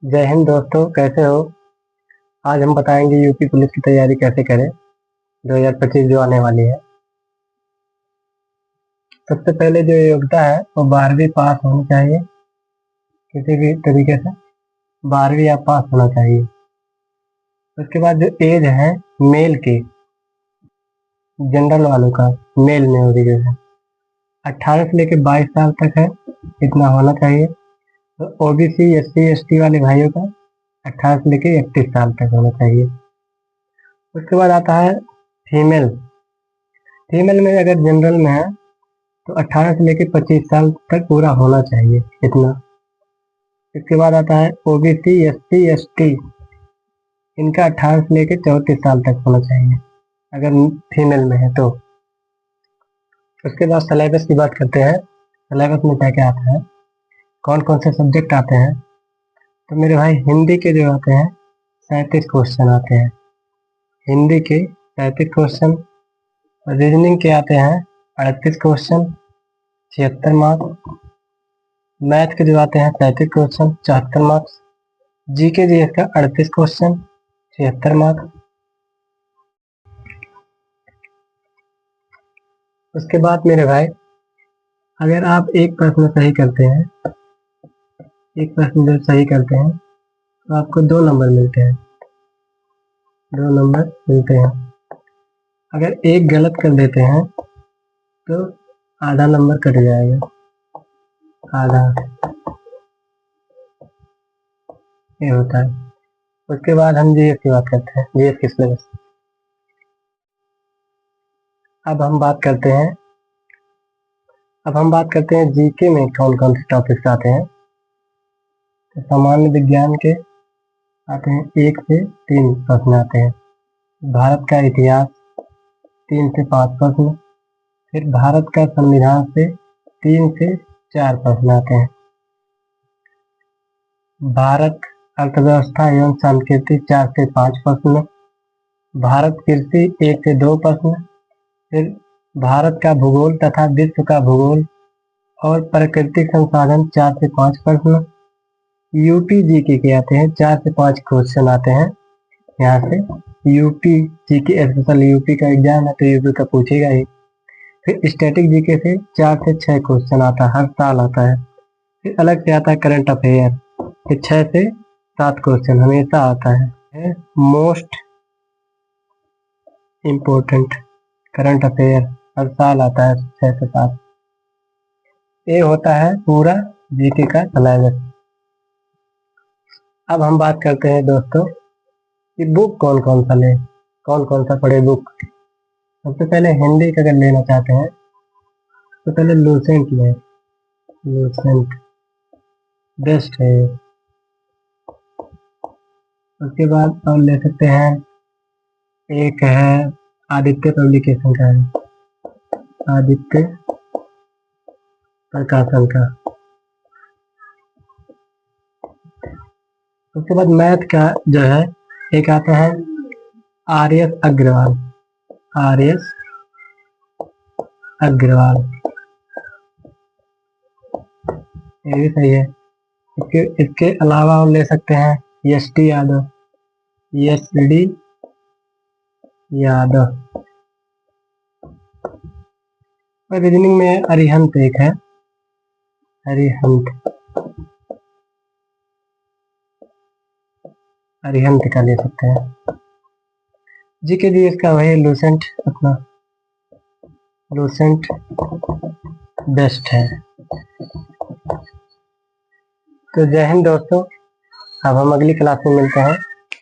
जय हिंद दोस्तों, कैसे हो। आज हम बताएंगे यूपी पुलिस की तैयारी कैसे करें 2025 जो आने वाली है। सबसे पहले जो योग्यता है वो 12वीं पास होनी चाहिए। किसी भी तरीके से 12वीं आप पास होना चाहिए। उसके बाद जो एज है मेल की, जनरल वालों का, मेल में होगी जैसे 18 से लेकर 22 साल तक है, इतना होना चाहिए। तो ओबीसी एससी एसटी वाले भाइयों का 18 से लेकर 31 साल तक होना चाहिए। उसके बाद आता है फीमेल। फीमेल में अगर जनरल में है तो 18 से लेकर 25 साल तक पूरा होना चाहिए, इतना। इसके बाद आता है ओबीसी एससी एसटी, इनका 18 से लेकर 34 साल तक होना चाहिए अगर फीमेल में है तो। उसके बाद सिलेबस की बात करते हैं। सिलेबस में क्या क्या आता है, कौन कौन से सब्जेक्ट आते हैं। तो मेरे भाई हिंदी के जो आते हैं 37 क्वेश्चन आते हैं, हिंदी के 37 क्वेश्चन। रीजनिंग के आते हैं 38 क्वेश्चन, 76 मार्क्स। मैथ के जो आते हैं 35 क्वेश्चन, 74 मार्क्स। जीके जीएस का 38 क्वेश्चन, 76 मार्क्स। उसके बाद मेरे भाई, अगर आप एक प्रश्न सही करते हैं, एक प्रश्न जब सही करते हैं तो आपको 2 नंबर मिलते हैं, 2 नंबर मिलते हैं। अगर एक गलत कर देते हैं तो आधा नंबर कट जाएगा, आधा, ये होता है। उसके बाद हम जीएस की बात करते हैं, जीएस की सिलेबस। अब हम बात करते हैं जीके में कौन कौन से टॉपिक्स आते हैं। तो सामान्य विज्ञान के आते हैं 1 से 3 प्रश्न आते हैं। भारत का इतिहास 3 से 5 प्रश्न। फिर भारत का संविधान से 3 से 4 प्रश्न आते हैं। भारत अर्थव्यवस्था एवं संस्कृति 4 से 5 प्रश्न। भारत कृषि 1 से 2 प्रश्न। फिर भारत का भूगोल तथा विश्व का भूगोल और प्राकृतिक संसाधन 4 से 5 प्रश्न। यूपी जीके के आते हैं 4 से 5 क्वेश्चन आते हैं यहाँ से। यूपी जीके स्पेशल यूपी का एग्जाम है तो यूपी का पूछेगा ही। फिर स्टैटिक जीके से 4 से 6 क्वेश्चन आता है, हर साल आता है। फिर अलग से आता है करंट अफेयर, फिर 6 से 7 क्वेश्चन हमेशा आता है। मोस्ट इम्पोर्टेंट करंट अफेयर हर साल आता है 6 से 7। ये होता है पूरा जीके का सिलेबस। अब हम बात करते हैं दोस्तों कि बुक कौन कौन सा ले, कौन कौन सा पढ़े बुक। सबसे पहले हिंदी का अगर लेना चाहते हैं तो पहले लूसेंट लें, लूसेंट बेस्ट है। उसके बाद और ले सकते हैं, एक है आदित्य पब्लिकेशन का है, आदित्य प्रकाशन का। उसके बाद मैथ का जो है एक आता है R S Agarwal, R S Agarwal, ये भी सही है। इसके अलावा और ले सकते हैं S T Yadav, S D Yadav. और रीजनिंग में अरिहंत एक है, अरिहंत, अरिहंत का ले सकते हैं। जीके जी इसका वही लूसेंट, अपना लूसेंट बेस्ट है। तो जय हिंद दोस्तों, अब हम अगली क्लास में मिलते हैं।